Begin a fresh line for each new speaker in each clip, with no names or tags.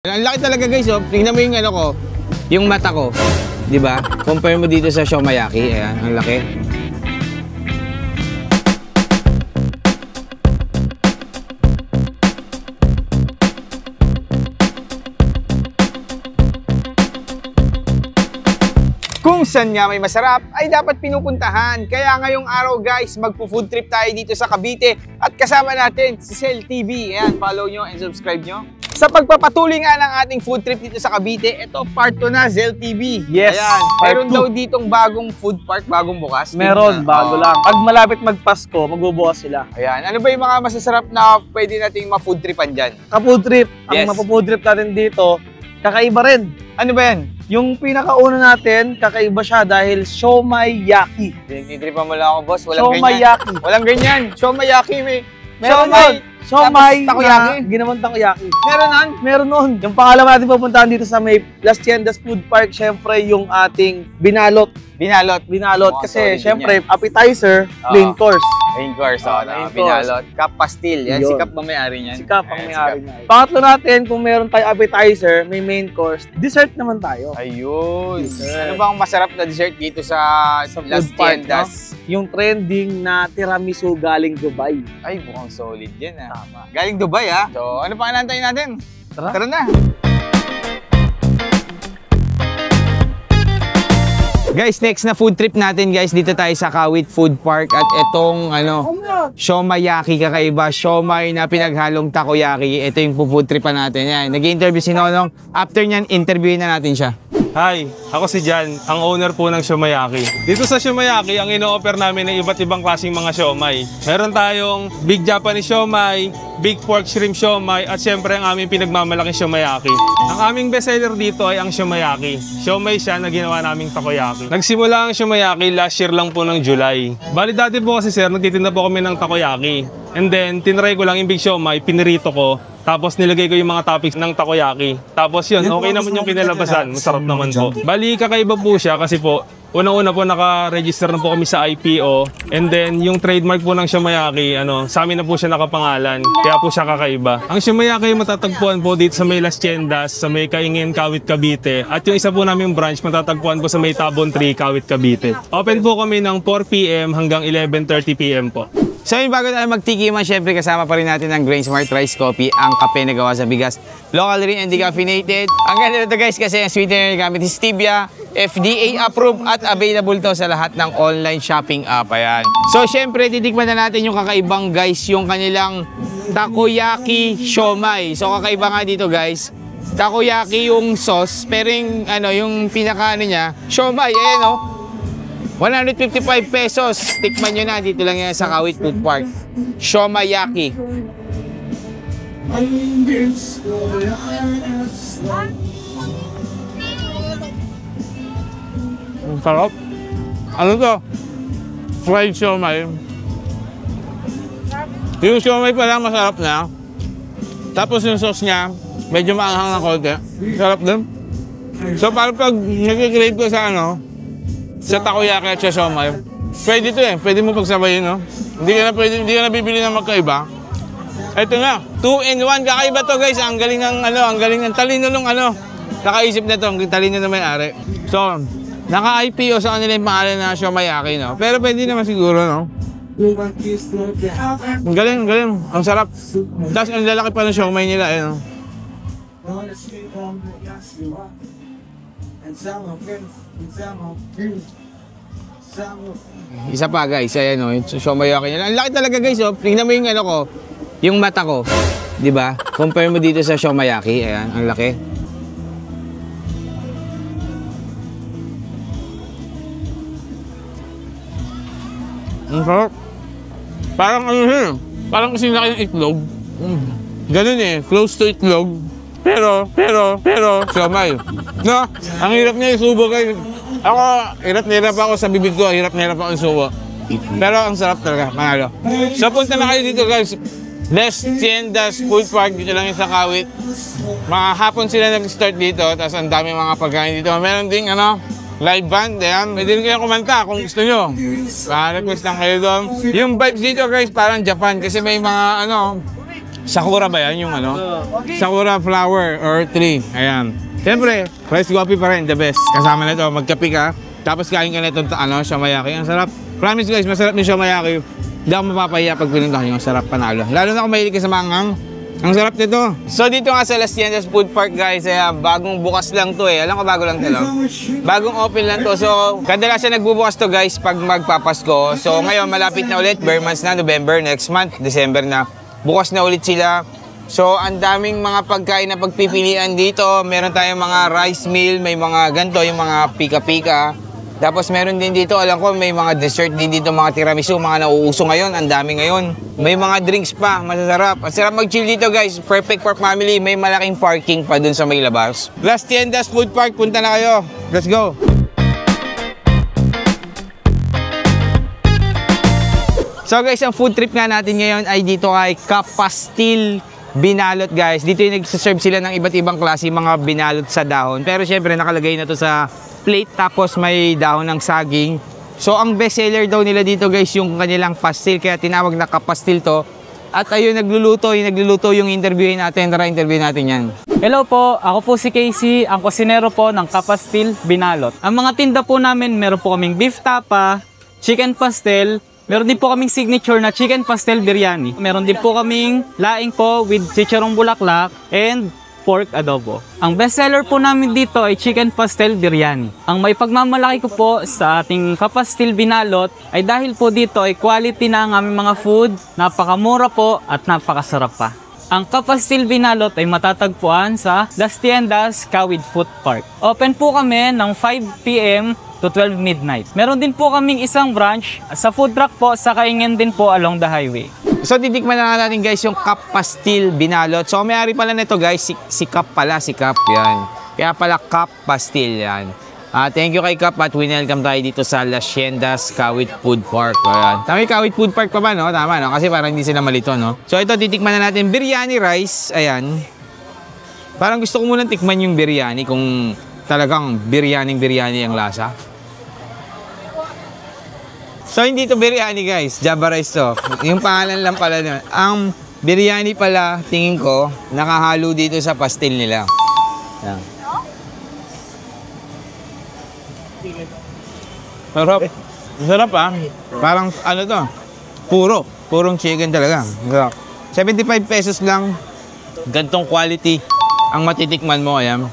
Ang laki talaga guys, oh. Tingnan mo yung ano ko, yung mata ko, 'di ba? Compare mo dito sa Shomayaki, ayan, ang laki. Kung saan nga may masarap ay dapat pinupuntahan. Kaya ngayong araw guys, magpo-food trip tayo dito sa Cavite at kasama natin si Zel TV. Ayan, follow nyo and subscribe nyo. Sa pagpapatuloy nga ng ating food trip dito sa Cavite, ito part 2 na, Zel TV.
Yes.
Ayan, meron daw ditong bagong food park, bagong bukas.
Meron, bago lang. Pag malapit magpasko, magbubukas sila.
Ayan, ano ba yung mga masasarap na pwede nating ma-food tripan dyan?
Ka-food trip,
Yes.
ang mapo-food trip natin dito, kakaiba rin.
Ano ba yan?
Yung pinakauna natin, kakaiba siya dahil Shomayaki.
Pinagtitripan mo lang ako, boss. Walang
Shomayaki.
ganyan. Walang ganyan. Shomayaki, may.
Meron
Siomay.
nun. Siomay
Tapos takoyaki.
na ginawang takoyaki.
Meron nun?
Meron nun. Yung pangalawa natin pupuntahan dito sa may Las Tiendas Food Park, syempre yung ating binalot.
Binalot.
Binalot
Oh,
kasi
solid
syempre
din
appetizer, main course.
Main course,
main
binalot. Cup pastil. Yan, si
Yun.
Cup ba may-ari niyan?
Si Kap ang
Ayan,
may-ari
si Kap.
niya. Pangatlo natin, kung meron tayo appetizer, may main course, dessert naman tayo.
Ayun.
Dessert.
Ano bang masarap na dessert dito sa Las
food park,
Tiendas?
Yung trending na tiramisu galing Dubai.
Ay, mukhang solid yan ah.
Tama.
Galing Dubai ah. So, ano pang inantayin natin?
Tara.
Tara na. Guys, next na food trip natin guys, dito tayo sa Kawit Food Park at itong Shomayaki, kakaiba, siomay na pinaghalong takoyaki. Ito yung food tripan natin. Yan, nag-interview si Nonong. After nyan, interviewin na natin siya.
Hi, ako si Jan, ang owner po ng Shomayaki. Dito sa Shomayaki, ang ino-offer namin ay iba't ibang klaseng mga siomay. Meron tayong Big Japanese siomay, Big Pork Shrimp siomay, at syempre ang aming pinagmamalaking Shomayaki. Ang aming bestseller dito ay ang Shomayaki. Siomay siya na ginawa naming takoyaki. Nagsimula ang Shomayaki last year lang po ng July. Bali dati po kasi sir, nagtitinda po kami ng takoyaki. And then, tinry ko lang yung Big Siomay, pinirito ko. Tapos nilagay ko yung mga toppings ng takoyaki. Tapos yun, okay naman yung pinalabasan. Masarap naman po. Bali, kakaiba po siya kasi po, unang-una po naka-register na po kami sa IPO. And then, yung trademark po ng Shomayaki, sa amin na po siya nakapangalan. Kaya po siya kakaiba. Ang Shomayaki matatagpuan po dito sa may Las Tiendas, sa may Kaingin, Kawit, Cavite. At yung isa po naming branch, matatagpuan po sa may Tabon 3, Kawit, Cavite. Open po kami ng 4 PM hanggang 11:30 PM po.
So yun, bago tayo magtikiman, syempre kasama pa rin natin ang Grain Smart Rice Coffee, ang kape na gawa sa bigas. Local rin and decaffeinated. Ang ganda nito guys kasi ang sweetener gamit is stevia, FDA approved at available to sa lahat ng online shopping app. Ayan. So syempre, titikman na natin yung kakaibang guys, yung kanilang takoyaki siomay. So kakaiba nga dito guys, takoyaki yung sauce, pero yung pinaka niya, siomay, ayan o. 155 pesos. Tikman nyo na. Dito lang yan sa Kawit Food Park. Shomayaki. Ang sarap. Ano to? Fried siomay. Yung siomay pa lang masarap na. Tapos yung sauce niya, medyo maanghang na konti. Sarap din. So parang pag nag-crave ko sa takoyaki at sa siomay, pwede to eh. Pwede mo pagsabayin, no? Hindi ka na bibili ng magkaiba. Ito na, 2-in-1. Kakaiba to guys. Ang galing ng talino nung nakaisip na to. Ang talino na may-ari. So, naka-IPO sa kanila yung pangalan na Shomayaki, no? Pero pwede naman siguro, no? Ang galing. Ang sarap. Tapos ang lalaki pa ng siomay nila, eh, no? Isa pa guys, ayan o, yung Shomayaki nila. Ang laki talaga guys, oh. Tingnan mo yung ko, yung mata ko, di ba? Compare mo dito sa Shomayaki, ayan, ang laki. Ang sarap. Parang parang kasi laki ng itlog. Ganun eh, close to itlog. Pero, siomay. No? Ang hirap niya isubo guys. Ako, hirap na hirap ako sa bibig ko. Hirap na hirap ako isubo. Pero ang sarap talaga, manalo. So punta na kayo dito guys. Las Tiendas Food Park, dito lang yung sa Kawit. Mga hapon sila nag-start dito. Tapos ang dami mga pagkain dito. Meron ding live band. Ayan. Pwede rin kayo kumanta kung gusto nyo. Request lang kayo doon. Yung vibes dito guys, parang Japan. Kasi may mga Sakura ba yan yung ano? Sakura flower or tree. Ayan. Siyempre, rice coffee pa rin, the best. Kasama na ito, magkape ka. Tapos kain ka na itong siomai-yaki. Ang sarap. Promise guys, masarap yung siomai-yaki. Hindi ako mapapahiya pag pinuntahan yung sarap panalo. Lalo na kung mahilig ka sa manghang. Ang sarap nito. So dito nga sa Las Tiendas Food Park guys, bagong bukas lang to eh. Alam ko bago lang to lang. Bagong open lang to. So kadalasan nagbubukas to guys pag magpapasko. So ngayon malapit na ulit. Bare months na, November, next month, December na. Bukas na ulit sila. So ang daming mga pagkain na pagpipilian dito. Meron tayong mga rice meal, may mga ganito, yung mga pika-pika. Tapos meron din dito, alam ko may mga dessert din dito, mga tiramisu, mga nauuso ngayon, ang dami ngayon. May mga drinks pa, masasarap. Ang sarap mag-chill dito guys, perfect for family, may malaking parking pa dun sa may labas. Las Tiendas Food Park, punta na kayo. Let's go! So guys, ang food trip nga natin ngayon ay dito kay Kapastil Binalot guys. Dito yung nagsaserve sila ng iba't ibang klase mga binalot sa dahon. Pero syempre nakalagay na to sa plate tapos may dahon ng saging. So ang best seller daw nila dito guys yung kanilang pastil kaya tinawag na Kapastil to. At ayun nagluluto yung interviewin natin. Tara interview natin yan.
Hello po, ako po si Casey, ang kusinero po ng Kapastil Binalot. Ang mga tinda po namin, meron po kaming beef tapa, chicken pastel, meron din po kaming signature na chicken pastel biryani. Meron din po kaming laing po with chicharong bulaklak and pork adobo. Ang best seller po namin dito ay chicken pastel biryani. Ang may pagmamalaki ko po sa ating Kapastil Binalot ay dahil po dito ay quality na ang aming mga food, napakamura po at napakasarap pa. Ang Kapastil Binalot ay matatagpuan sa Las Tiendas, Kawit Food Park. Open po kami ng 5 PM to 12 midnight. Meron din po kaming isang branch sa food truck po sa Kaingin din po along the highway.
So titikman na natin guys yung Kapastil Binalot. So may-ari pala nito guys, si Kap pala, si Kap yan. Kaya pala Kapastil yan. Thank you kay Kap at welcome tayo dito sa Las Tiendas Kawit Food Park. Ayan. Tama yung Kawit Food Park pa ba no? Tama no? Kasi parang hindi sila malito no? So ito titikman na natin biryani rice. Ayan. Parang gusto ko munang tikman yung biryani kung talagang biryani ang lasa. So hindi to biryani guys, Java rice to. Yung pangalan lang pala nyo. Ang biryani pala, tingin ko, nakahalo dito sa pastil nila. Yan. Sarap. Sarap ah. Parang ano to, purong chicken talaga. 75 pesos lang, gantong quality ang matitikman mo. Ayan.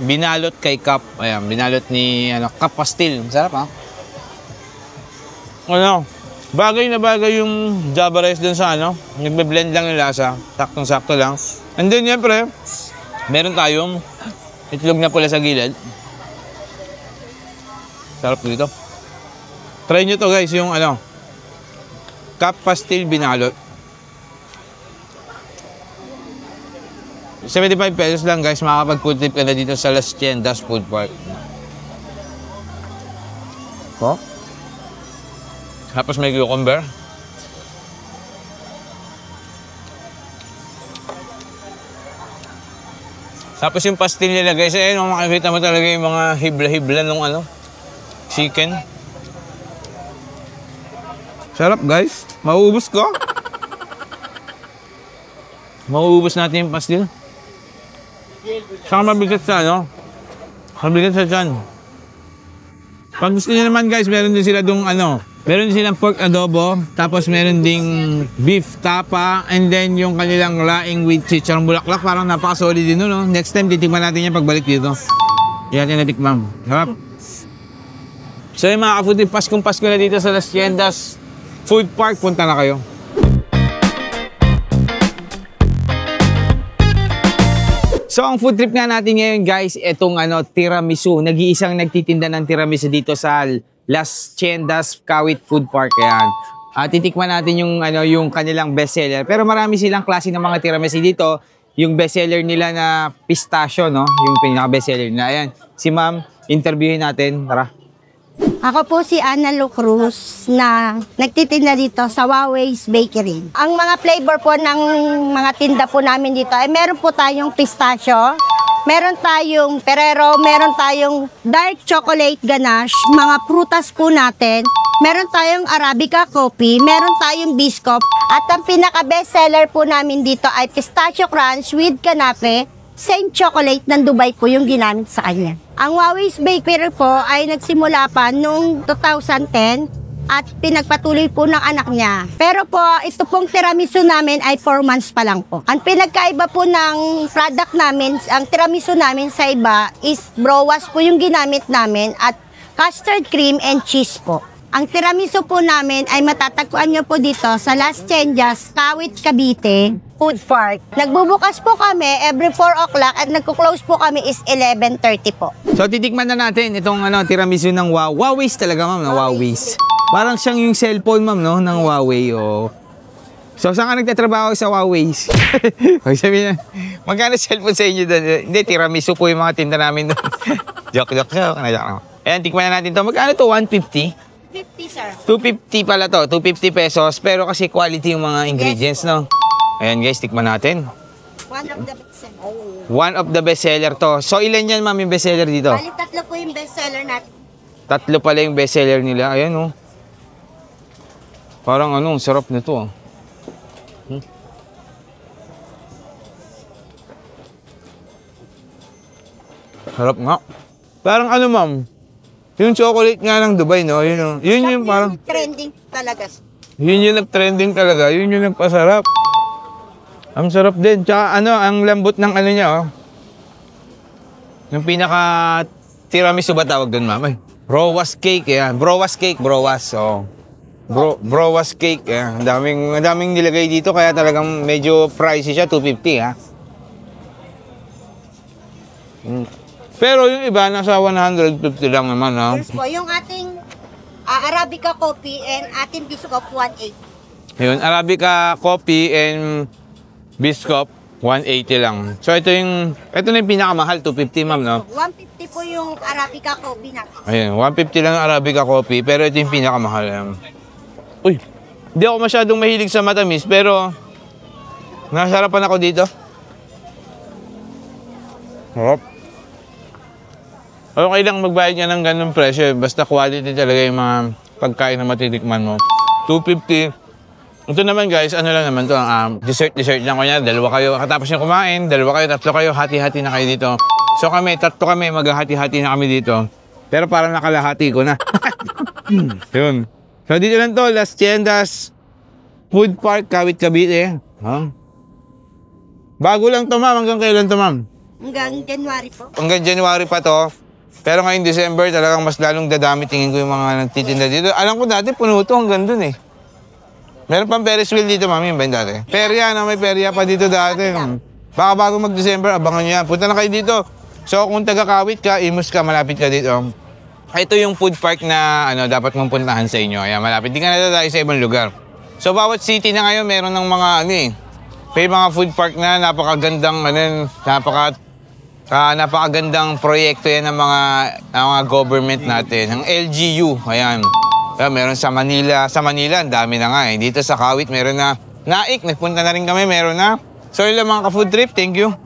Binalot kay Kap. Ayan, binalot ni Kapastil. Sarap ah. Ano, bagay na bagay yung Java rice dun sa nagbe-blend lang yung lasa, saktong-sakto lang. And then, syempre, meron tayong itlog na pula sa gilid. Sarap dito. Try nyo to guys, yung Kapastil Binalot. 75 pesos lang guys, makakapag-food trip ka na dito sa Las Tiendas Food Park. Oh? Tapos may cucumber. Tapos yung pastil nila guys, makikita mo talaga yung mga hibla-hibla ng chicken. Sarap guys. Mauubos ko. Mauubos natin yung pastil. Saka mabigat sa mabigat sa tiyan. Pag gusto niyo naman guys, meron din sila dung meron din silang pork adobo, tapos meron ding beef tapa, and then yung kanilang laing with chicharong bulaklak, parang napaka-solid din no? Next time, titikman natin yan pagbalik dito. Yan natin natikman. Harap. So yung mga ka-food trip, Paskong-Pasko na dito sa Las Tiendas Food Park, punta na kayo. So ang food trip nga natin ngayon guys, itong tiramisu. Nag-iisang nagtitinda ng tiramisu dito sa Las Tiendas Kawit Food Park. Ayan. Titikman natin yung kanilang bestseller. Pero marami silang klase ng mga tiramisu dito. Yung bestseller nila na pistachio, no? Yung pinaka-bestseller nila. Ayan. Si ma'am, interviewin natin. Tara.
Ako po si Ana Lu Cruz na nagtitinda dito sa Huawei's Bakery. Ang mga flavor po ng mga tinda po namin dito ay meron po tayong pistachio, meron tayong Ferrero, meron tayong dark chocolate ganache, mga prutas po natin, Meron tayong Arabica coffee, meron tayong Biscop, at ang pinaka-bestseller po namin dito ay Pistachio Crunch with Kanafe. Same chocolate ng Dubai po yung ginamit sa kanya. Ang Huawei's Bakery po ay nagsimula pa noong 2010 at pinagpatuloy po ng anak niya. Pero po, ito pong tiramisu namin ay 4 months pa lang po. Ang pinagkaiba po ng product namin, ang tiramisu namin sa iba is browas po yung ginamit namin at custard cream and cheese po. Ang tiramisu po namin ay matatagpuan nyo po dito sa Las Tiendas, Kawit, Cavite, Food Park. Nagbubukas po kami every 4 o'clock at nagko-close po kami is 11:30 po.
So titikman na natin itong tiramisu ng Huawei's talaga ma'am, na Huawei's. Parang siyang yung cellphone ma'am no, ng Huawei. Oh. So saan ka nagtatrabaho sa Huawei's? Huwag sabihin na, magkano cellphone sa inyo doon? Hindi, tiramisu po yung mga tinda namin doon. Joke. Ayan, tikman na natin to. Magkano to? 150?
50, sir.
250 pala to, 250 pesos. Pero kasi quality yung mga ingredients, no? Ayan guys, tikman natin.
One of the bestseller.
One of the bestseller to. So ilan yan ma'am yung bestseller dito?
Bali, 3 po yung bestseller natin.
3 pala yung bestseller nila. Ayan oh. Parang sarap nito oh. Sarap nga. Parang ma'am? Yung chocolate nga ng Dubai, no? Yun yung parang...
Trending talaga.
Yun yung nag-trending talaga. Yun yung nagpasarap. Ang sarap din. Tsaka ang lambot ng niya, oh. Yung pinaka tiramisu ba tawag doon, ma'am? Browas cake, yan. Browas cake, browas. Oh. Browas cake, yan. Ang daming nilagay dito, kaya talagang medyo pricey siya, 250, ha? Pero yung iba, nasa 150 lang naman, ha?
Yes po, yung ating Arabica coffee and ating Biscop, 180.
Yun, Arabica coffee and Biscop, 180 lang. So, ito na yung pinakamahal, 250, ma'am, no?
150 po yung Arabica coffee natin.
Ayun, 150 lang ang Arabica coffee, pero ito yung pinakamahal. Uy, hindi ako masyadong mahilig sa matamis, pero nasarapan ako dito. Sarap. Okay lang magbayad ka ng ganung presyo, basta quality talaga yung mga pagkain na matitikman mo. 250. Ito naman guys, lang naman to, dessert lang ko niya, 2 kayo. Katapos niya kumain, 2 kayo, 3 kayo, hati-hati na kayo dito. So kami, 3 kami, maghahati-hati na kami dito. Pero parang nakalahati ko na. Yun. So dito lang to, Las Tiendas, Food Park, Kawit, Cavite. Bago lang to ma'am, hanggang kailan to ma'am?
Hanggang January po.
Hanggang January pa to. Pero ngayong December, talagang mas lalong dadami tingin ko yung mga nagtitinda dito. Alam ko dati, puno to hanggang dun eh. Meron pang Ferris wheel dito, mami, yung ba yung dati? Perya, may perya pa dito dati. Baka bago mag-December, abangan nyo yan. Punta na kayo dito. So kung taga-Kawit ka, Imus ka, malapit ka dito. Ito yung food park na dapat mong puntahan sa inyo. Ayan, malapit. Di ka na tayo sa ibang lugar. So bawat city na ngayon, meron ng mga may mga food park na napakagandang, napakagandang proyekto yan ng mga government natin, ng LGU. Ayan. Meron sa Manila. Sa Manila, ang dami na nga eh. Dito sa Kawit, meron na. Naik, nagpunta na rin kami, meron na. So yun lang mga ka-food trip. Thank you.